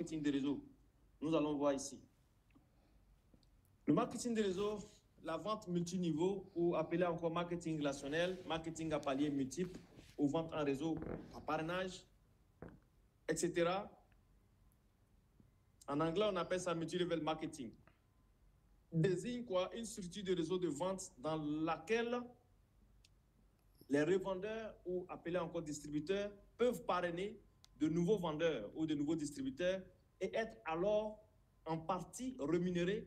marketing de réseau. Nous allons voir ici. Le marketing de réseau, la vente multiniveau, ou appelée encore marketing relationnel, marketing à paliers multiples, ou vente en réseau à parrainage, etc. En anglais, on appelle ça multi-level marketing. Désigne quoi? Une structure de réseau de vente dans laquelle les revendeurs, ou appelés encore distributeurs, peuvent parrainer de nouveaux vendeurs ou de nouveaux distributeurs et être alors en partie rémunérés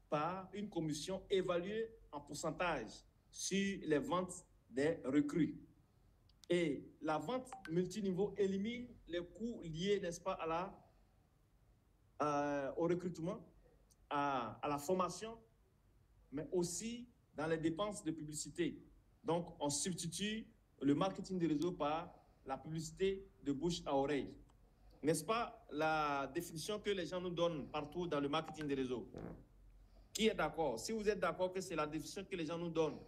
par une commission évaluée en pourcentage sur les ventes des recrues. Et la vente multiniveau élimine les coûts liés, n'est-ce pas, au recrutement, à la formation, mais aussi dans les dépenses de publicité. Donc, on substitue le marketing de réseau par la publicité de bouche à oreille. N'est-ce pas la définition que les gens nous donnent partout dans le marketing de réseau? Qui est d'accord? Si vous êtes d'accord que c'est la définition que les gens nous donnent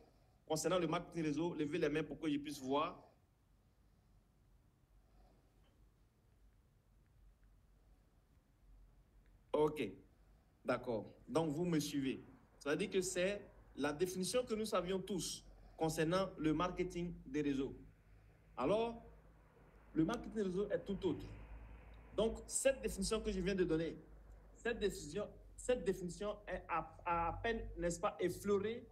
concernant le marketing de réseau, levez les mains pour que je puisse voir. OK, d'accord. Donc, vous me suivez. Ça veut dire que c'est la définition que nous savions tous concernant le marketing des réseaux. Alors, le marketing des réseaux est tout autre. Donc, cette définition que je viens de donner, cette définition est à peine, n'est-ce pas, effleurer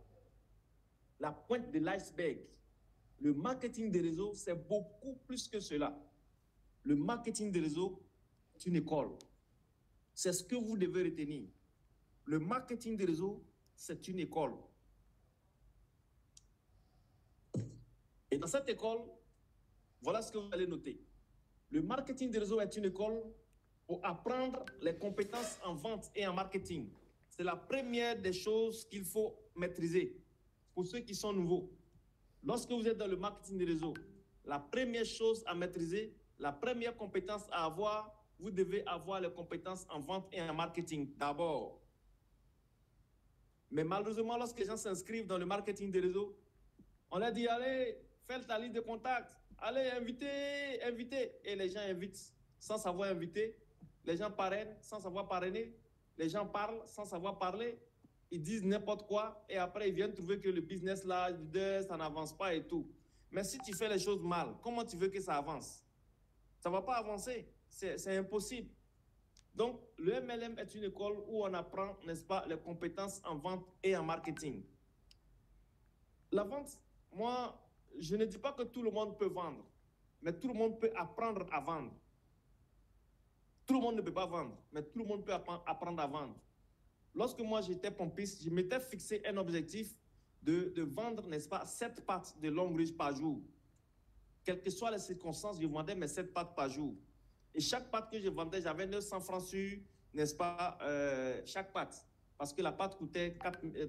la pointe de l'iceberg. Le marketing des réseaux, c'est beaucoup plus que cela. Le marketing des réseaux est une école. C'est ce que vous devez retenir. Le marketing des réseaux, c'est une école. Et dans cette école, voilà ce que vous allez noter. Le marketing des réseaux est une école pour apprendre les compétences en vente et en marketing. C'est la première des choses qu'il faut maîtriser pour ceux qui sont nouveaux. Lorsque vous êtes dans le marketing des réseaux, la première chose à maîtriser, la première compétence à avoir, vous devez avoir les compétences en vente et en marketing d'abord. Mais malheureusement, lorsque les gens s'inscrivent dans le marketing des réseaux, on leur dit, allez, faites ta liste de contacts, allez, invitez, invitez. Et les gens invitent sans savoir inviter. Les gens parrainent sans savoir parrainer. Les gens parlent sans savoir parler. Ils disent n'importe quoi et après, ils viennent trouver que le business là, ça n'avance pas et tout. Mais si tu fais les choses mal, comment tu veux que ça avance? Ça ne va pas avancer. C'est impossible. Donc, le MLM est une école où on apprend, n'est-ce pas, les compétences en vente et en marketing. La vente, moi, je ne dis pas que tout le monde peut vendre, mais tout le monde peut apprendre à vendre. Tout le monde ne peut pas vendre, mais tout le monde peut apprendre à vendre. Lorsque moi j'étais pompiste, je m'étais fixé un objectif de vendre, n'est-ce pas, 7 pâtes de longue riche par jour. Quelles que soient les circonstances, je vendais mes 7 pâtes par jour. Et chaque pâte que je vendais, j'avais 900 francs sur, n'est-ce pas, chaque pâte. Parce que la pâte coûtait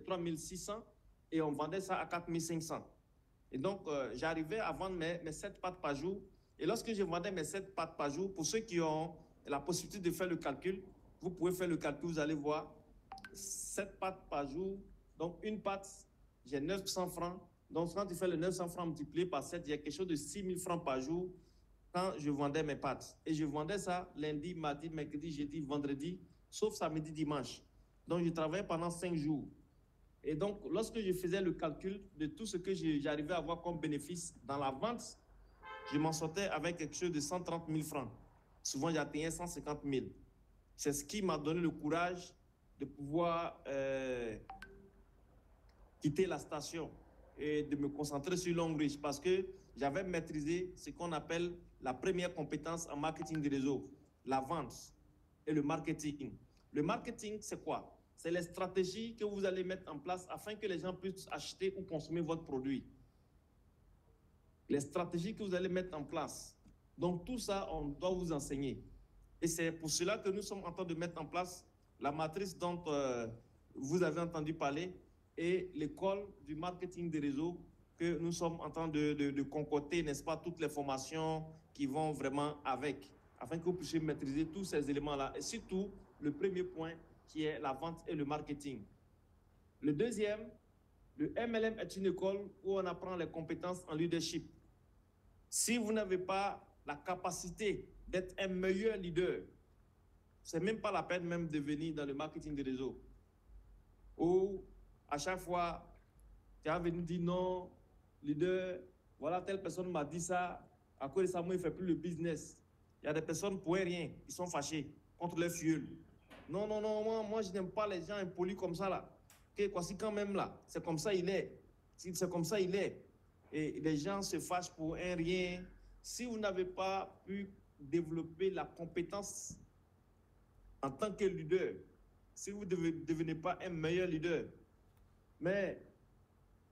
3600 et on vendait ça à 4500. Et donc, j'arrivais à vendre mes 7 pâtes par jour. Et lorsque je vendais mes 7 pâtes par jour, pour ceux qui ont la possibilité de faire le calcul, vous pouvez faire le calcul, vous allez voir, 7 pâtes par jour. Donc, une pâte, j'ai 900 francs. Donc, quand tu fais le 900 francs multiplié par 7, il y a quelque chose de 6000 francs par jour quand je vendais mes pâtes. Et je vendais ça lundi, mardi, mercredi, jeudi, vendredi, sauf samedi, dimanche. Donc, je travaillais pendant 5 jours. Et donc, lorsque je faisais le calcul de tout ce que j'arrivais à avoir comme bénéfice dans la vente, je m'en sortais avec quelque chose de 130 000 francs. Souvent, j'atteignais 150 000. C'est ce qui m'a donné le courage de pouvoir quitter la station et de me concentrer sur Longreach parce que j'avais maîtrisé ce qu'on appelle la première compétence en marketing de réseau, la vente et le marketing. Le marketing, c'est quoi? C'est les stratégies que vous allez mettre en place afin que les gens puissent acheter ou consommer votre produit. Les stratégies que vous allez mettre en place. Donc tout ça, on doit vous enseigner. Et c'est pour cela que nous sommes en train de mettre en place la matrice dont vous avez entendu parler et l'école du marketing des réseaux que nous sommes en train de concocter, n'est-ce pas, toutes les formations qui vont vraiment avec, afin que vous puissiez maîtriser tous ces éléments-là. Et surtout, le premier point qui est la vente et le marketing. Le deuxième, le MLM est une école où on apprend les compétences en leadership. Si vous n'avez pas la capacité d'être un meilleur leader. C'est même pas la peine même de venir dans le marketing des réseaux. Où à chaque fois, tu as venu dire non, leader, voilà, telle personne m'a dit ça, à cause de ça, moi, il ne fait plus le business. Il y a des personnes pour rien, qui sont fâchées contre leur filleul. Non, non, non, moi je n'aime pas les gens impolis comme ça, là. Okay, voici quand même, là. C'est comme ça, il est. C'est comme ça, il est. Et les gens se fâchent pour un rien. Si vous n'avez pas pu développer la compétence en tant que leader, si vous ne devenez pas un meilleur leader, mais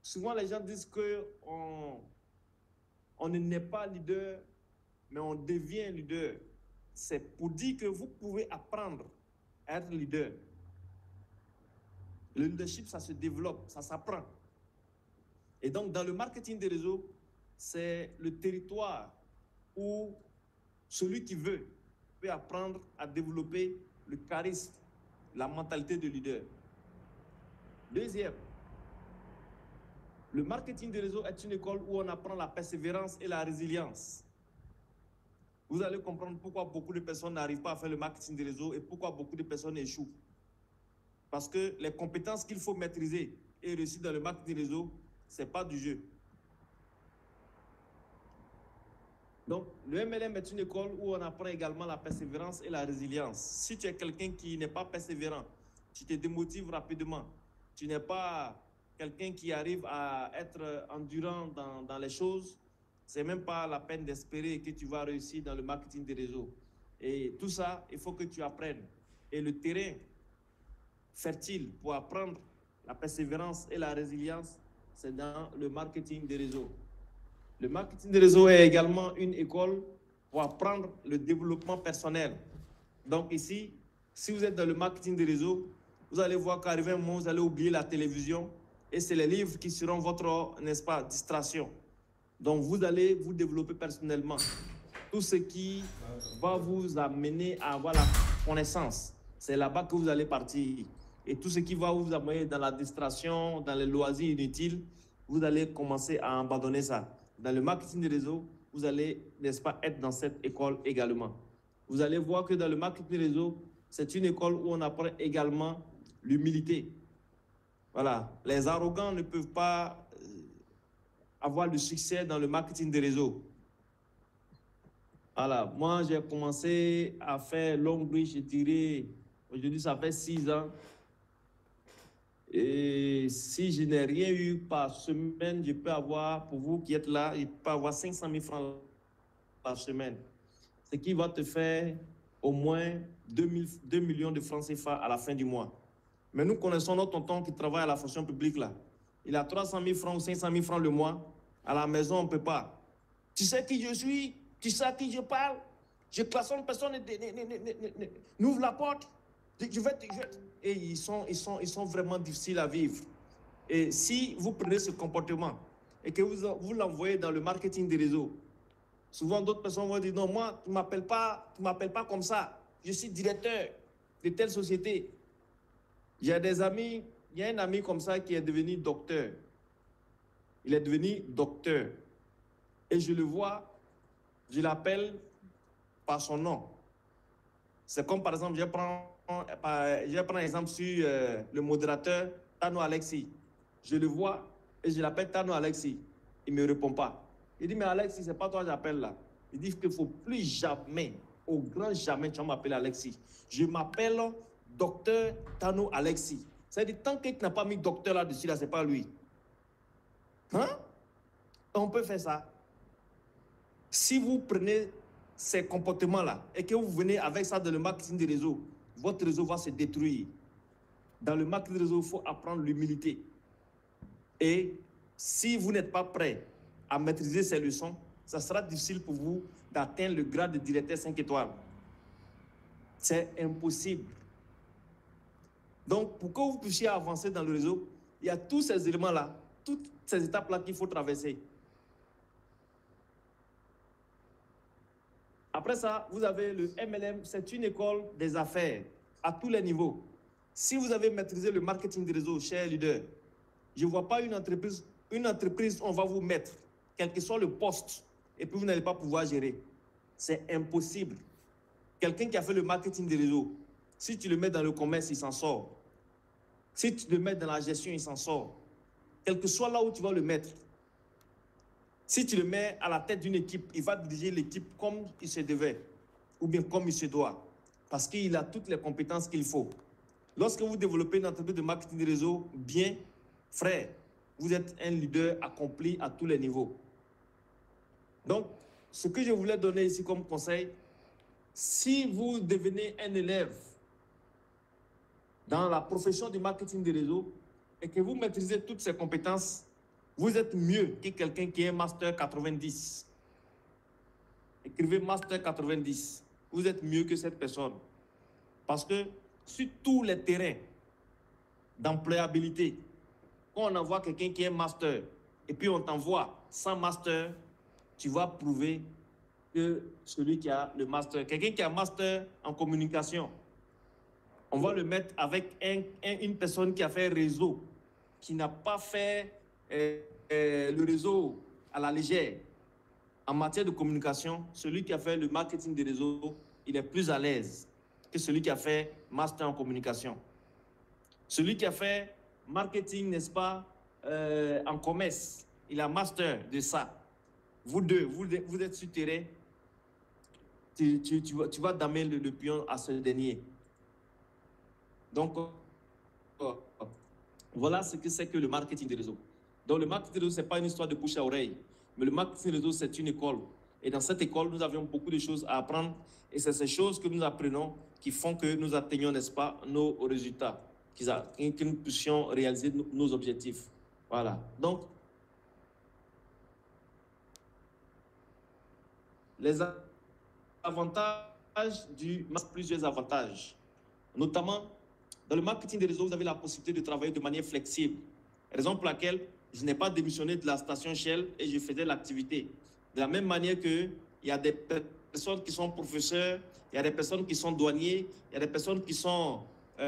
souvent les gens disent qu'on ne naît pas leader, mais on devient leader. C'est pour dire que vous pouvez apprendre à être leader. Le leadership, ça se développe, ça s'apprend. Et donc, dans le marketing des réseaux, c'est le territoire où celui qui veut peut apprendre à développer le charisme, la mentalité de leader. Deuxième, le marketing des réseaux est une école où on apprend la persévérance et la résilience. Vous allez comprendre pourquoi beaucoup de personnes n'arrivent pas à faire le marketing des réseaux et pourquoi beaucoup de personnes échouent. Parce que les compétences qu'il faut maîtriser et réussir dans le marketing des réseaux, ce n'est pas du jeu. Donc, le MLM est une école où on apprend également la persévérance et la résilience. Si tu es quelqu'un qui n'est pas persévérant, tu te démotives rapidement, tu n'es pas quelqu'un qui arrive à être endurant dans les choses, c'est même pas la peine d'espérer que tu vas réussir dans le marketing des réseaux. Et tout ça, il faut que tu apprennes. Et le terrain fertile pour apprendre la persévérance et la résilience, c'est dans le marketing des réseaux. Le marketing des réseaux est également une école pour apprendre le développement personnel. Donc ici, si vous êtes dans le marketing des réseaux, vous allez voir qu'arriver un moment, vous allez oublier la télévision et c'est les livres qui seront votre, n'est-ce pas, distraction. Donc vous allez vous développer personnellement. Tout ce qui va vous amener à avoir la connaissance, c'est là-bas que vous allez partir. Et tout ce qui va vous amener dans la distraction, dans les loisirs inutiles, vous allez commencer à abandonner ça. Dans le marketing des réseaux, vous allez, n'est-ce pas, être dans cette école également. Vous allez voir que dans le marketing des réseaux, c'est une école où on apprend également l'humilité. Voilà, les arrogants ne peuvent pas avoir le succès dans le marketing des réseaux. Voilà, moi j'ai commencé à faire Longbridge, je dirais, aujourd'hui ça fait 6 ans. Et si je n'ai rien eu par semaine, je peux avoir, pour vous qui êtes là, je peux avoir 500 000 francs par semaine. Ce qui va te faire au moins 2 millions de francs CFA à la fin du mois. Mais nous connaissons notre tonton qui travaille à la fonction publique là. Il a 300 000 francs ou 500 000 francs le mois. À la maison, on ne peut pas. Tu sais qui je suis? Tu sais à qui je parle? Je klaxonne, personne n'ouvre la porte. Et ils sont vraiment difficiles à vivre. Et si vous prenez ce comportement et que vous l'envoyez dans le marketing des réseaux, souvent d'autres personnes vont dire non, moi, tu ne m'appelles pas comme ça. Je suis directeur de telle société. J'ai des amis, il y a un ami comme ça qui est devenu docteur. Il est devenu docteur. Et je le vois, je l'appelle par son nom. C'est comme par exemple, je prends un exemple sur le modérateur Tano Alexis. Je le vois et je l'appelle Tano Alexis. Il ne me répond pas. Il dit, mais Alexis, ce n'est pas toi que j'appelle là. Il dit qu'il ne faut plus jamais, au grand jamais, tu vas m'appeler Alexis. Je m'appelle docteur Tano Alexis. C'est-à-dire, tant que tu n'as pas mis docteur là-dessus, là, ce n'est pas lui. Hein? On peut faire ça. Si vous prenez ces comportements-là et que vous venez avec ça dans le marketing des réseaux, votre réseau va se détruire. Dans le marketing des réseaux, il faut apprendre l'humilité. Et si vous n'êtes pas prêt à maîtriser ces leçons, ça sera difficile pour vous d'atteindre le grade de directeur 5 étoiles. C'est impossible. Donc, pour que vous puissiez avancer dans le réseau, il y a tous ces éléments-là, toutes ces étapes-là qu'il faut traverser. Après ça, vous avez le MLM, c'est une école des affaires à tous les niveaux. Si vous avez maîtrisé le marketing des réseaux, cher leader, je ne vois pas une entreprise où on va vous mettre, quel que soit le poste, et puis vous n'allez pas pouvoir gérer. C'est impossible. Quelqu'un qui a fait le marketing des réseaux, si tu le mets dans le commerce, il s'en sort. Si tu le mets dans la gestion, il s'en sort. Quel que soit là où tu vas le mettre. Si tu le mets à la tête d'une équipe, il va diriger l'équipe comme il se devait, ou bien comme il se doit, parce qu'il a toutes les compétences qu'il faut. Lorsque vous développez une entreprise de marketing de réseau bien, frère, vous êtes un leader accompli à tous les niveaux. Donc, ce que je voulais donner ici comme conseil, si vous devenez un élève dans la profession du marketing de réseau et que vous maîtrisez toutes ces compétences, vous êtes mieux que quelqu'un qui est Master 90. Écrivez Master 90. Vous êtes mieux que cette personne. Parce que sur tous les terrains d'employabilité, quand on envoie quelqu'un qui est Master et puis on t'envoie sans Master, tu vas prouver que celui qui a le Master, quelqu'un qui a Master en communication, on va le mettre avec une personne qui a fait réseau, qui n'a pas fait le réseau à la légère. En matière de communication, celui qui a fait le marketing des réseaux, il est plus à l'aise que celui qui a fait master en communication. Celui qui a fait marketing, n'est-ce pas, en commerce, il a master de ça. Vous deux, vous êtes sur terrain, tu vas damer le pion à ce dernier. Donc, voilà ce que c'est que le marketing des réseaux. Donc, le marketing des réseaux, ce n'est pas une histoire de bouche à oreille, mais le marketing des réseaux, c'est une école. Et dans cette école, nous avions beaucoup de choses à apprendre. Et c'est ces choses que nous apprenons qui font que nous atteignons, n'est-ce pas, nos résultats, que nous puissions réaliser nos objectifs. Voilà. Donc, les avantages plusieurs avantages. Notamment, dans le marketing des réseaux, vous avez la possibilité de travailler de manière flexible. Raison pour laquelle je n'ai pas démissionné de la station Shell et je faisais l'activité. De la même manière qu'il y a des personnes qui sont professeurs, il y a des personnes qui sont douaniers, il y a des personnes qui sont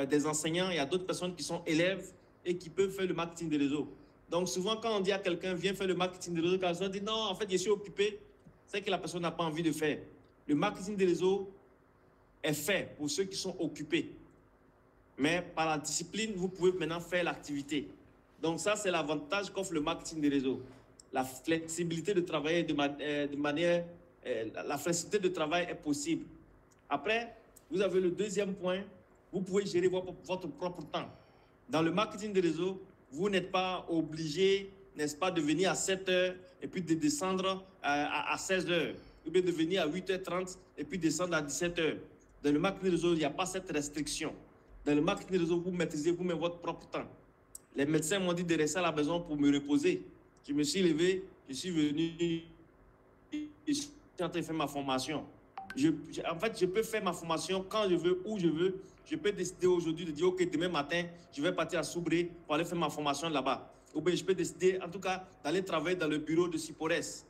des enseignants, il y a d'autres personnes qui sont élèves et qui peuvent faire le marketing des réseaux. Donc souvent, quand on dit à quelqu'un, viens faire le marketing des réseaux, quand la personne dit non, en fait, je suis occupé, c'est que la personne n'a pas envie de faire. Le marketing des réseaux est fait pour ceux qui sont occupés. Mais par la discipline, vous pouvez maintenant faire l'activité. Donc ça, c'est l'avantage qu'offre le marketing des réseaux. La flexibilité de travailler de manière... la flexibilité de travail est possible. Après, vous avez le deuxième point, vous pouvez gérer votre propre temps. Dans le marketing des réseaux, vous n'êtes pas obligé, n'est-ce pas, de venir à 7 h et puis de descendre à 16 h, ou bien de venir à 8h30 et puis descendre à 17 h. Dans le marketing des réseaux, il n'y a pas cette restriction. Dans le marketing des réseaux, vous maîtrisez vous-même votre propre temps. Les médecins m'ont dit de rester à la maison pour me reposer. Je me suis levé, je suis venu, je suis en train de faire ma formation. En fait, je peux faire ma formation quand je veux, où je veux. Je peux décider aujourd'hui de dire, OK, demain matin, je vais partir à Soubré pour aller faire ma formation là-bas. Ou bien je peux décider, en tout cas, d'aller travailler dans le bureau de Sipores.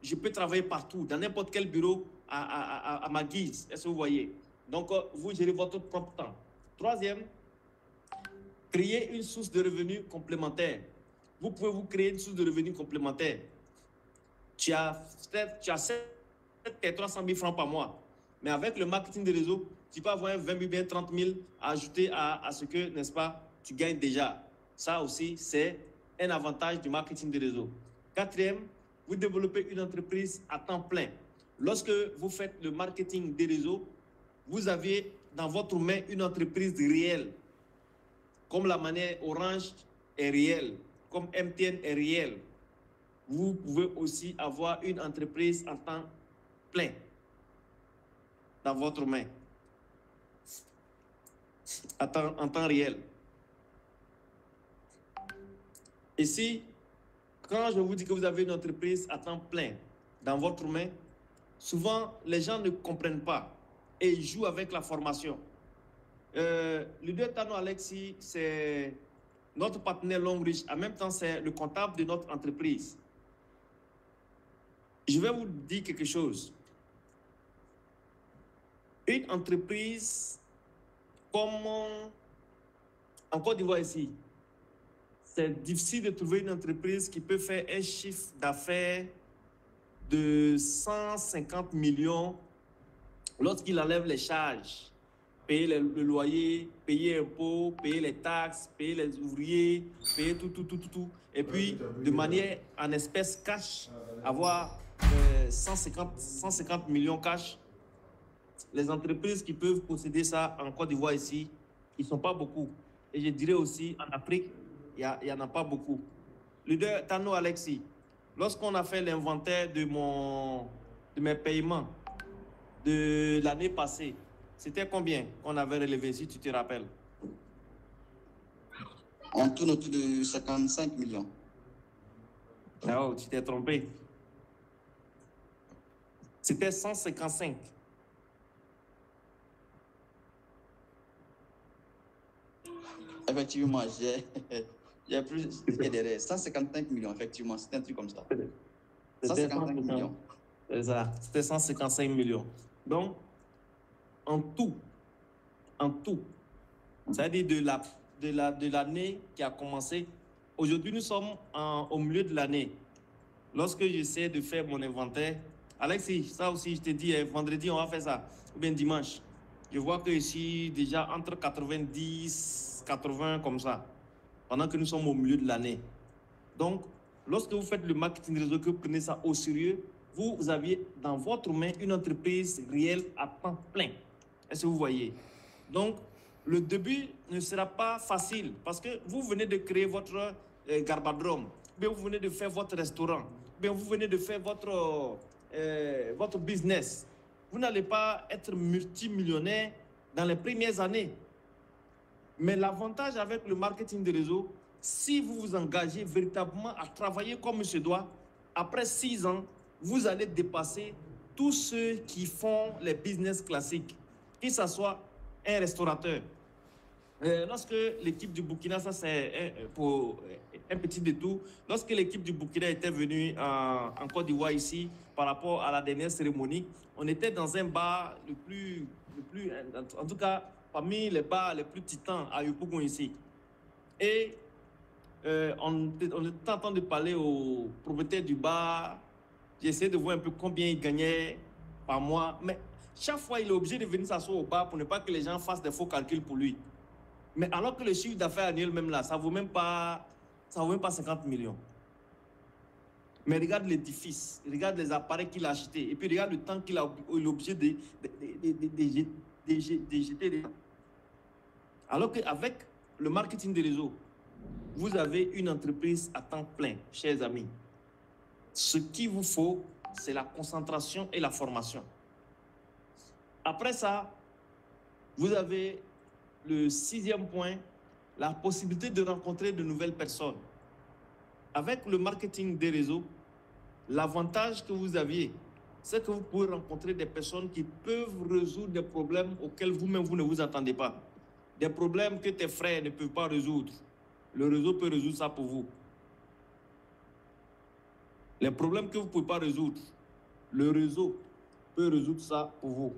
Je peux travailler partout, dans n'importe quel bureau à ma guise. Est-ce que vous voyez? Donc, vous gérez votre propre temps. Troisième, créer une source de revenus complémentaire. Vous pouvez vous créer une source de revenus complémentaire. Tu as 300 000 francs par mois. Mais avec le marketing de réseau, tu peux avoir 20 000, bien 30 000 à ajouter à ce que, n'est-ce pas, tu gagnes déjà. Ça aussi, c'est un avantage du marketing de réseau. Quatrième, vous développez une entreprise à temps plein. Lorsque vous faites le marketing des réseaux, vous avez dans votre main une entreprise réelle. Comme la monnaie Orange est réelle, comme MTN est réelle. Vous pouvez aussi avoir une entreprise en temps plein dans votre main, en temps réel. Ici, quand je vous dis que vous avez une entreprise à temps plein dans votre main, souvent les gens ne comprennent pas et ils jouent avec la formation. Leader Tano Alexis, c'est notre partenaire Longreach. En même temps, c'est le comptable de notre entreprise. Je vais vous dire quelque chose. Une entreprise comme en Côte d'Ivoire ici, c'est difficile de trouver une entreprise qui peut faire un chiffre d'affaires de 150 millions Lorsqu'il enlève les charges, payer le loyer, payer impôts, payer les taxes, payer les ouvriers, payer tout. Et puis, de manière en espèces cash, avoir 150 millions cash. Les entreprises qui peuvent posséder ça en Côte d'Ivoire ici, ils ne sont pas beaucoup. Et je dirais aussi en Afrique, il n'y en a pas beaucoup. Leader Tano Alexis, lorsqu'on a fait l'inventaire de mes paiements de l'année passée, c'était combien qu'on avait relevé, si tu te rappelles? On tourne autour de 55 millions. Ah, oh, tu t'es trompé. C'était 155. Effectivement, j'ai plus derrière. 155 millions, effectivement, c'est un truc comme ça. 155 millions. C'est ça, c'était 155 millions. Donc, en tout, c'est-à-dire de l'année qui a commencé, aujourd'hui nous sommes au milieu de l'année. Lorsque j'essaie de faire mon inventaire, Alexis, ça aussi je te dis, vendredi on va faire ça, ou bien dimanche. Je vois que ici déjà entre 90, 80 comme ça, pendant que nous sommes au milieu de l'année. Donc, lorsque vous faites le marketing réseau, que vous prenez ça au sérieux, vous aviez dans votre main une entreprise réelle à temps plein. Est-ce que vous voyez? Donc, le début ne sera pas facile parce que vous venez de créer votre garbadrome, bien vous venez de faire votre restaurant, bien vous venez de faire votre business. Vous n'allez pas être multimillionnaire dans les premières années. Mais l'avantage avec le marketing de réseau, si vous vous engagez véritablement à travailler comme il se doit, après 6 ans, vous allez dépasser tous ceux qui font les business classiques, que ce soit un restaurateur. Lorsque l'équipe du Burkina, ça c'est pour un petit détour, lorsque l'équipe du Burkina était venue en Côte d'Ivoire ici, par rapport à la dernière cérémonie, on était dans un bar en tout cas, parmi les bars les plus titans à Yopougon ici. Et on était en train de parler au propriétaire du bar. J'ai essayé de voir un peu combien il gagnait par mois. Mais chaque fois, il est obligé de venir s'asseoir au bar pour ne pas que les gens fassent des faux calculs pour lui. Mais alors que le chiffre d'affaires annuel même là, ça ne vaut même pas 50 millions. Mais regarde l'édifice, regarde les appareils qu'il a achetés, et puis regarde le temps qu'il est obligé de jeter. Alors qu'avec le marketing des réseaux, vous avez une entreprise à temps plein, chers amis. Ce qu'il vous faut, c'est la concentration et la formation. Après ça, vous avez le 6e point, la possibilité de rencontrer de nouvelles personnes. Avec le marketing des réseaux, l'avantage que vous aviez, c'est que vous pouvez rencontrer des personnes qui peuvent résoudre des problèmes auxquels vous-même vous ne vous attendez pas. Des problèmes que tes frères ne peuvent pas résoudre. Le réseau peut résoudre ça pour vous. Les problèmes que vous ne pouvez pas résoudre, le réseau peut résoudre ça pour vous.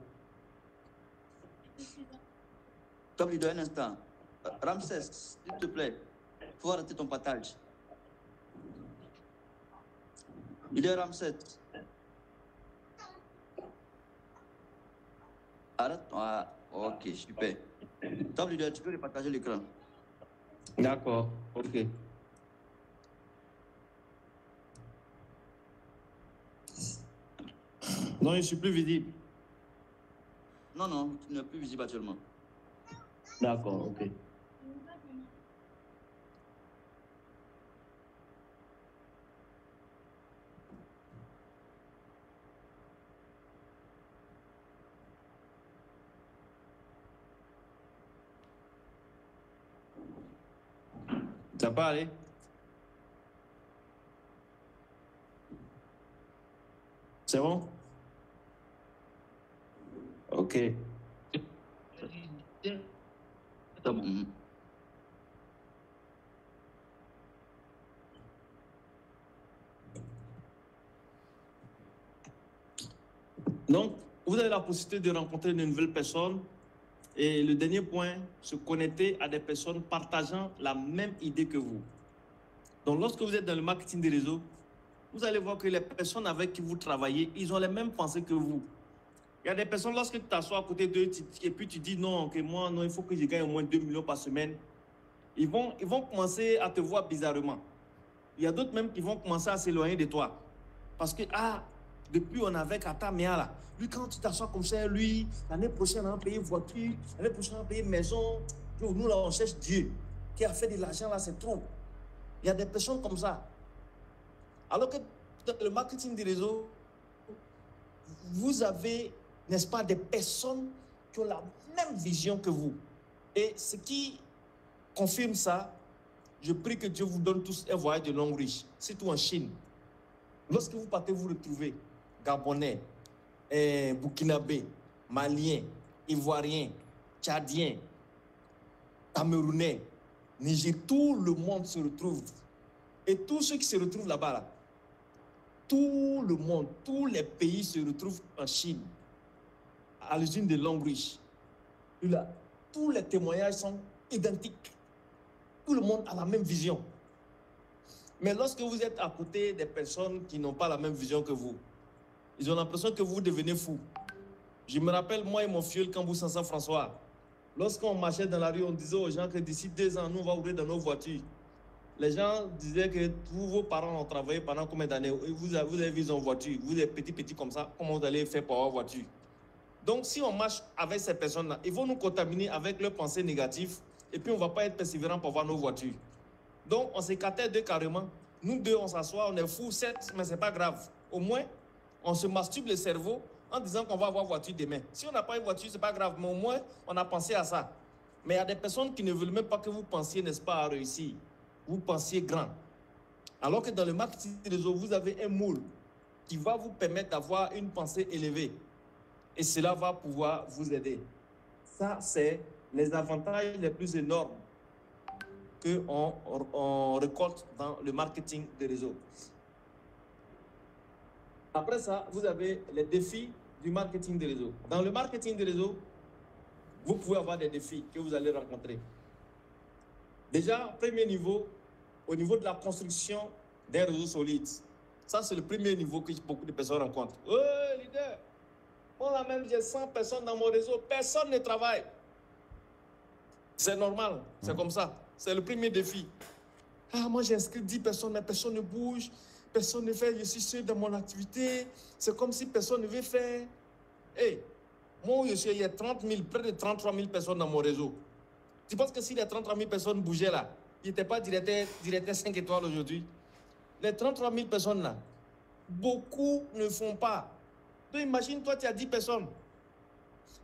Top leader, un instant. Ramsès, s'il te plaît, il faut arrêter ton partage. Leader Ramsès. Arrête. Ah, ok, super. Top leader, tu peux repartager l'écran. D'accord, ok. Non, je ne suis plus visible. Non, tu n'es plus visible actuellement. D'accord, ok. Ça peut aller? C'est bon? Ok. Donc, vous avez la possibilité de rencontrer de nouvelles personnes. Et le dernier point, se connecter à des personnes partageant la même idée que vous. Donc, lorsque vous êtes dans le marketing des réseaux, vous allez voir que les personnes avec qui vous travaillez, ils ont les mêmes pensées que vous. Il y a des personnes, lorsque tu t'assois à côté d'eux et puis tu dis non, que moi, non, il faut que je gagne au moins 2 millions par semaine, ils vont commencer à te voir bizarrement. Il y a d'autres même qui vont commencer à s'éloigner de toi. Parce que, depuis on avait Kata Mea là, lui quand tu t'assois comme ça, lui, l'année prochaine on va payer voiture, l'année prochaine on va payer maison. Nous là on cherche Dieu, qui a fait de l'argent là, c'est trop. Il y a des personnes comme ça. Alors que dans le marketing des réseaux, vous avez, n'est-ce pas, des personnes qui ont la même vision que vous. Et ce qui confirme ça, je prie que Dieu vous donne tous un voyage de longue riche, surtout en Chine. Lorsque vous partez, vous retrouvez Gabonais, Burkinabé, Maliens, Ivoiriens, Tchadiens, Camerounais, Niger, tout le monde se retrouve. Et tous ceux qui se retrouvent là-bas, là, tout le monde, tous les pays se retrouvent en Chine, à l'usine de Longreach. Là, tous les témoignages sont identiques. Tout le monde a la même vision. Mais lorsque vous êtes à côté des personnes qui n'ont pas la même vision que vous, ils ont l'impression que vous devenez fou. Je me rappelle, moi et mon filleul, quand vous Saint-François, lorsqu'on marchait dans la rue, on disait aux gens que d'ici 2 ans, nous, on va ouvrir dans nos voitures. Les gens disaient que tous vos parents ont travaillé pendant combien d'années? Vous avez vu en voiture, vous êtes petits comme ça, comment vous allez faire pour avoir voiture? Donc, si on marche avec ces personnes-là, ils vont nous contaminer avec leurs pensées négatives et puis on ne va pas être persévérant pour avoir nos voitures. Donc, on s'écartait d'eux carrément. Nous deux, on s'assoit, on est fous, certes, mais ce n'est pas grave. Au moins, on se masturbe le cerveau en disant qu'on va avoir voiture demain. Si on n'a pas une voiture, ce n'est pas grave, mais au moins, on a pensé à ça. Mais il y a des personnes qui ne veulent même pas que vous pensiez, n'est-ce pas, à réussir. Vous pensiez grand. Alors que dans le marketing réseau, vous avez un moule qui va vous permettre d'avoir une pensée élevée. Et cela va pouvoir vous aider. Ça, c'est les avantages les plus énormes qu'on récolte dans le marketing des réseaux. Après ça, vous avez les défis du marketing des réseaux. Dans le marketing des réseaux, vous pouvez avoir des défis que vous allez rencontrer. Déjà, premier niveau, au niveau de la construction des réseaux solides. Ça, c'est le premier niveau que beaucoup de personnes rencontrent. Oh, leader, moi là même, j'ai 100 personnes dans mon réseau, personne ne travaille. C'est normal, c'est comme ça. C'est le premier défi. Moi j'ai inscrit 10 personnes, mais personne ne bouge, personne ne fait, je suis seul dans mon activité. C'est comme si personne ne veut faire. Moi, il y a 30 000, près de 33 000 personnes dans mon réseau. Tu penses que si les 33 000 personnes bougeaient là, il n'était pas directeur 5 étoiles aujourd'hui? Les 33 000 personnes là, beaucoup ne font pas. Donc imagine, toi, tu as 10 personnes.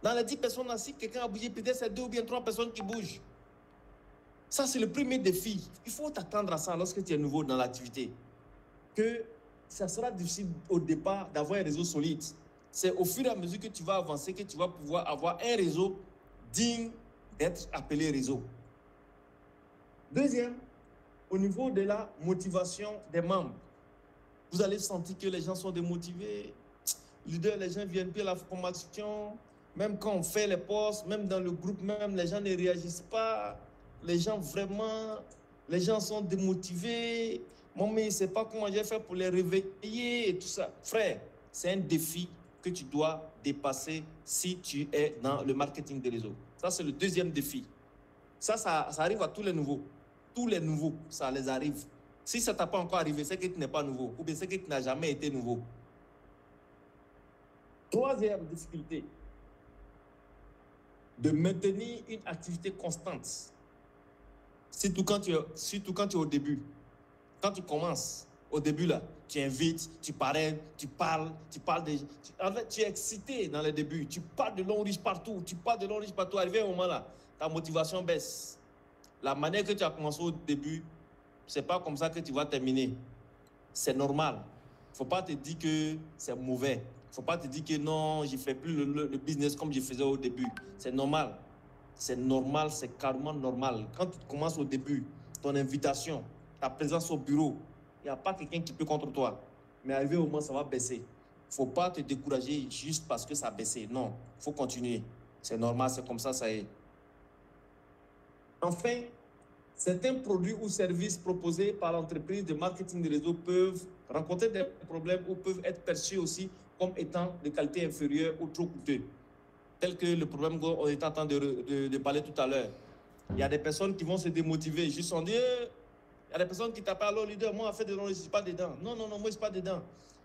Dans les 10 personnes là, si quelqu'un a bougé, peut-être c'est 2 ou bien 3 personnes qui bougent. Ça, c'est le premier défi. Il faut t'attendre à ça lorsque tu es nouveau dans l'activité. Que ça sera difficile au départ d'avoir un réseau solide. C'est au fur et à mesure que tu vas avancer que tu vas pouvoir avoir un réseau digne d'être appelé réseau. Deuxième, au niveau de la motivation des membres. Vous allez sentir que les gens sont démotivés. Leader, les gens ne viennent plus à la formation. Même quand on fait les posts, même dans le groupe même, les gens ne réagissent pas. Les gens sont démotivés. Moi, mais je ne sais pas comment j'ai fait pour les réveiller et tout ça. Frère, c'est un défi que tu dois dépasser si tu es dans le marketing des réseaux. Ça, c'est le deuxième défi. Ça arrive à tous les nouveaux. Tous les nouveaux, ça les arrive. Si ça ne t'a pas encore arrivé, c'est que tu n'es pas nouveau. Ou bien c'est que tu n'as jamais été nouveau. Troisième difficulté, de maintenir une activité constante. Surtout quand tu es au début. Quand tu commences, au début, là, tu invites, tu parraines, tu parles en fait, tu es excité dans le début. Tu parles de Longreach partout. Arrivé à un moment là, ta motivation baisse. La manière que tu as commencé au début, c'est pas comme ça que tu vas terminer. C'est normal. Il ne faut pas te dire que c'est mauvais. Il ne faut pas te dire que non, je ne fais plus le business comme je faisais au début. C'est normal. C'est normal, c'est carrément normal. Quand tu commences au début, ton invitation, ta présence au bureau, il n'y a pas quelqu'un qui peut contre toi. Mais arrivé au moment, ça va baisser. Il ne faut pas te décourager juste parce que ça a baissé. Non, il faut continuer. C'est normal, c'est comme ça, ça est. Enfin, certains produits ou services proposés par l'entreprise de marketing de réseau peuvent rencontrer des problèmes ou peuvent être perçus aussi comme étant de qualité inférieure ou trop coûteux. Tel que le problème qu'on était en train de parler tout à l'heure. Il y a des personnes qui vont se démotiver, juste en dire, il y a des personnes qui t'appellent, alors leader, moi en fait, je ne suis pas dedans. Non, moi je ne suis pas dedans.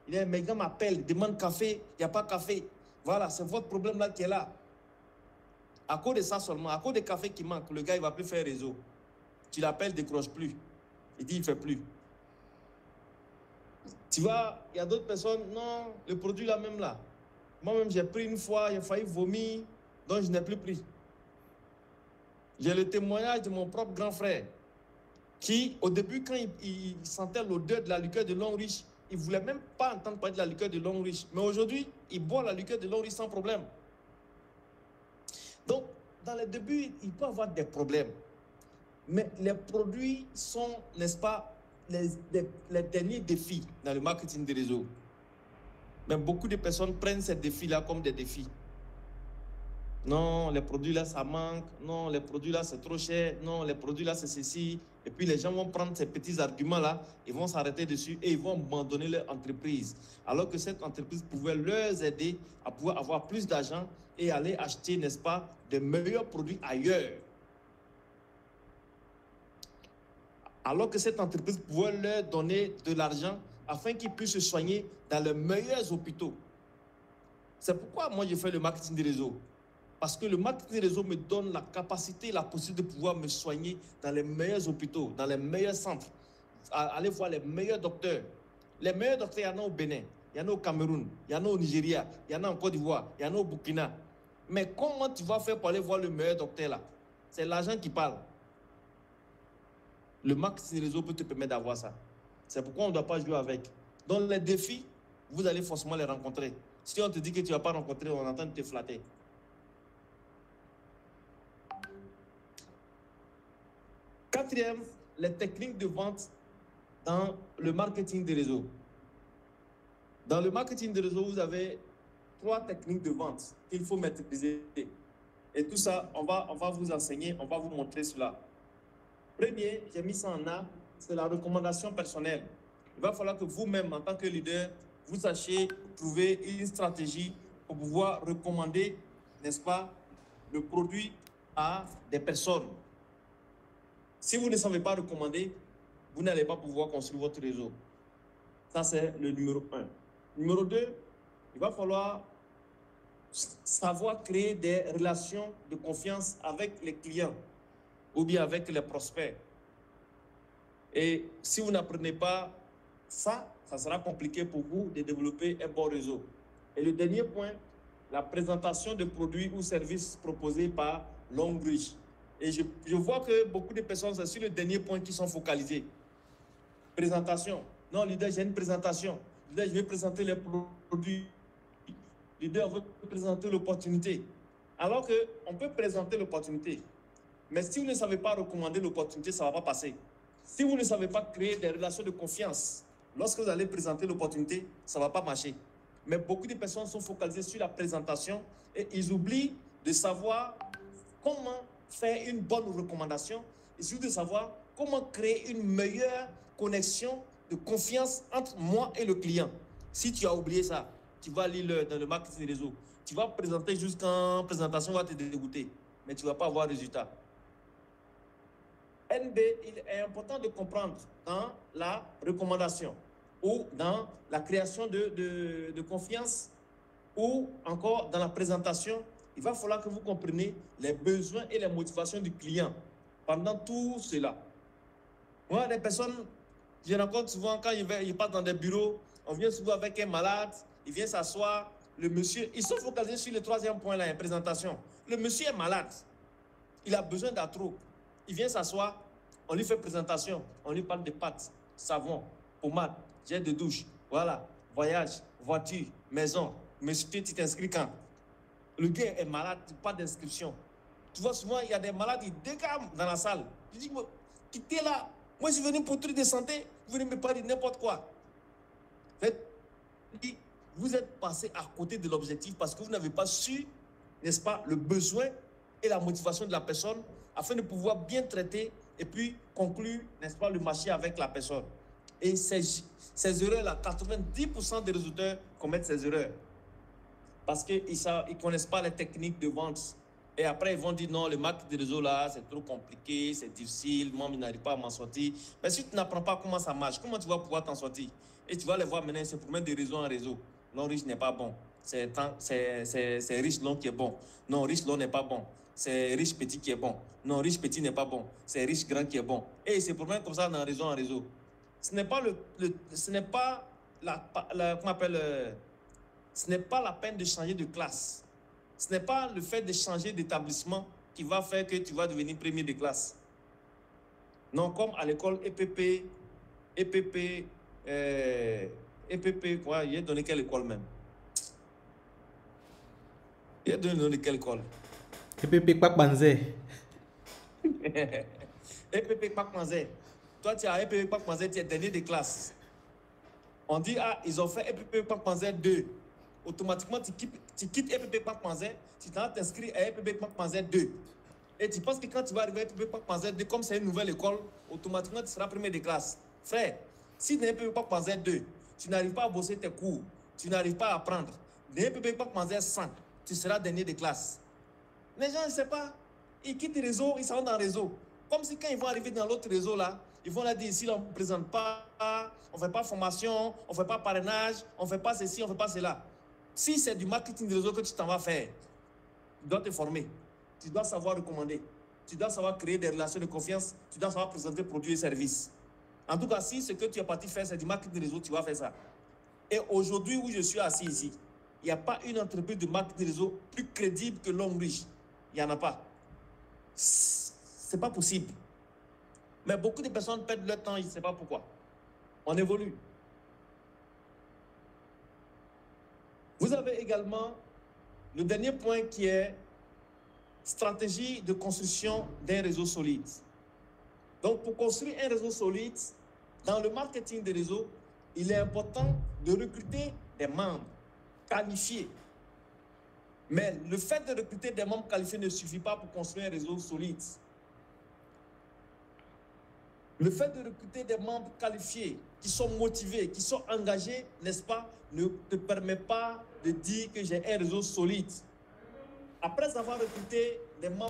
Il y a mes gars m'appellent, demandent café, il n'y a pas café. Voilà, c'est votre problème là qui est là. À cause de ça seulement, à cause des cafés qui manquent, le gars il ne va plus faire réseau. Tu l'appelles, il ne décroche plus. Il dit, il ne fait plus. Tu vois, il y a d'autres personnes, non, le produit là même là. Moi-même, j'ai pris une fois, j'ai failli vomir, donc je n'ai plus pris. J'ai le témoignage de mon propre grand frère, qui, au début, quand il sentait l'odeur de la liqueur de Longreach, il ne voulait même pas entendre parler de la liqueur de Longreach. Mais aujourd'hui, il boit la liqueur de Longreach sans problème. Donc, dans les débuts, il peut y avoir des problèmes. Mais les produits sont, n'est-ce pas, les derniers défis dans le marketing des réseaux. Mais beaucoup de personnes prennent ces défis-là comme des défis. Non, les produits là, ça manque. Non, les produits là, c'est trop cher. Non, les produits là, c'est ceci. Et puis les gens vont prendre ces petits arguments-là, ils vont s'arrêter dessus et ils vont abandonner leur entreprise. Alors que cette entreprise pouvait leur aider à pouvoir avoir plus d'argent et aller acheter, n'est-ce pas, de meilleurs produits ailleurs. Alors que cette entreprise pouvait leur donner de l'argent afin qu'ils puissent se soigner dans les meilleurs hôpitaux. C'est pourquoi moi, je fais le marketing des réseaux. Parce que le marketing des réseaux me donne la capacité, la possibilité de pouvoir me soigner dans les meilleurs hôpitaux, dans les meilleurs centres, aller voir les meilleurs docteurs. Les meilleurs docteurs, il y en a au Bénin, il y en a au Cameroun, il y en a au Nigeria, il y en a en Côte d'Ivoire, il y en a au Burkina. Mais comment tu vas faire pour aller voir le meilleur docteur là? C'est l'argent qui parle. Le marketing des réseaux peut te permettre d'avoir ça. C'est pourquoi on ne doit pas jouer avec. Donc les défis, vous allez forcément les rencontrer. Si on te dit que tu ne vas pas rencontrer, on entend te flatter. Quatrième, les techniques de vente dans le marketing des réseaux. Dans le marketing des réseaux, vous avez 3 techniques de vente qu'il faut maîtriser. Et tout ça, on va vous enseigner, on va vous montrer cela. Premier, j'ai mis ça en A, c'est la recommandation personnelle. Il va falloir que vous-même, en tant que leader, vous sachiez trouver une stratégie pour pouvoir recommander, n'est-ce pas, le produit à des personnes. Si vous ne savez pas recommander, vous n'allez pas pouvoir construire votre réseau. Ça, c'est le numéro 1. Numéro 2, il va falloir savoir créer des relations de confiance avec les clients ou bien avec les prospects. Et si vous n'apprenez pas ça, ça sera compliqué pour vous de développer un bon réseau. Et le dernier point, la présentation de produits ou services proposés par Longreach. Et je vois que beaucoup de personnes, c'est sur le dernier point qui sont focalisées. Présentation. Non, leader, j'ai une présentation. Leader, je vais présenter les produits. Leader, on veut présenter l'opportunité. Alors qu'on peut présenter l'opportunité. Mais si vous ne savez pas recommander l'opportunité, ça ne va pas passer. Si vous ne savez pas créer des relations de confiance, lorsque vous allez présenter l'opportunité, ça ne va pas marcher. Mais beaucoup de personnes sont focalisées sur la présentation et ils oublient de savoir comment faire une bonne recommandation et surtout de savoir comment créer une meilleure connexion de confiance entre moi et le client. Si tu as oublié ça, tu vas lire dans le marketing des réseaux. Tu vas présenter jusqu'en présentation, va te dégoûter, mais tu ne vas pas avoir de résultat. NB, il est important de comprendre dans la recommandation ou dans la création de confiance ou encore dans la présentation, il va falloir que vous compreniez les besoins et les motivations du client pendant tout cela. Moi, des personnes, je rencontre souvent quand ils partent dans des bureaux, on vient souvent avec un malade, il vient s'asseoir, le monsieur, ils sont focalisés sur le 3e point là, la présentation. Le monsieur est malade, il a besoin d'arthrose. Il vient s'asseoir, on lui fait présentation, on lui parle de pâtes, savon, pommade, gel de douche, voilà, voyage, voiture, maison. Monsieur, tu t'inscris quand? Le gars est malade, pas d'inscription. Tu vois, souvent, il y a des malades, ils décament dans la salle. Je dis, quittez là. Moi, je suis venu pour truc de santé, vous venez me parler de n'importe quoi. En fait, vous êtes passé à côté de l'objectif parce que vous n'avez pas su, n'est-ce pas, le besoin et la motivation de la personne afin de pouvoir bien traiter et puis conclure, n'est-ce pas, le marché avec la personne. Et ces erreurs-là, 90% des résultats commettent ces erreurs. Parce qu'ils ne connaissent pas les techniques de vente. Et après, ils vont dire non, le marketing de réseau là, c'est trop compliqué, c'est difficile, moi, je n'arrive pas à m'en sortir. Mais si tu n'apprends pas comment ça marche, comment tu vas pouvoir t'en sortir? Et tu vas les voir maintenant, c'est pour mettre des réseaux en réseau. Non, riche n'est pas bon. C'est riche long qui est bon. Non, riche long n'est pas bon. C'est riche petit qui est bon. Non, riche petit n'est pas bon. C'est riche grand qui est bon. Et c'est pour mettre comme ça dans réseau en réseau. Ce n'est pas ce n'est pas comment appelle, ce n'est pas la peine de changer de classe. Ce n'est pas le fait de changer d'établissement qui va faire que tu vas devenir premier de classe. Non, comme à l'école EPP, quoi, il a donné quelle école même? Il a donné quelle école? EPP Pak Banzé. EPP Pak Banzé. Toi, tu as EPP Pak Banzé, tu es dernier de classe. On dit, ah, ils ont fait EPP Pak Banzé 2. Automatiquement, tu quittes EPP Pak Banzé, tu t'inscris à EPP Pak Banzé 2. Et tu penses que quand tu vas arriver à EPP Pak Banzé 2, comme c'est une nouvelle école, automatiquement, tu seras premier de classe. Frère, si dans EPP Pak Banzé 2, tu n'arrives pas à bosser tes cours, tu n'arrives pas à apprendre, dans EPP Pak Banzé 100, tu seras dernier de classe. Les gens ne savent pas. Ils quittent le réseau, ils sont dans le réseau. Comme si quand ils vont arriver dans l'autre réseau là, ils vont leur dire ici, on ne présente pas, on ne fait pas formation, on ne fait pas parrainage, on ne fait pas ceci, on ne fait pas cela. Si c'est du marketing de réseau que tu t'en vas faire, tu dois te former, tu dois savoir recommander, tu dois savoir créer des relations de confiance, tu dois savoir présenter produits et services. En tout cas, si ce que tu es parti faire, c'est du marketing de réseau, tu vas faire ça. Et aujourd'hui, où je suis assis ici, il n'y a pas une entreprise de marketing de réseau plus crédible que l'homme riche. Il n'y en a pas. C'est pas possible. Mais beaucoup de personnes perdent leur temps, je ne sais pas pourquoi. On évolue. Vous avez également le dernier point qui est stratégie de construction d'un réseau solide. Donc, pour construire un réseau solide, dans le marketing des réseaux, il est important de recruter des membres qualifiés. Mais le fait de recruter des membres qualifiés ne suffit pas pour construire un réseau solide. Le fait de recruter des membres qualifiés, qui sont motivés, qui sont engagés, n'est-ce pas, ne te permet pas de dire que j'ai un réseau solide. Après avoir recruté des membres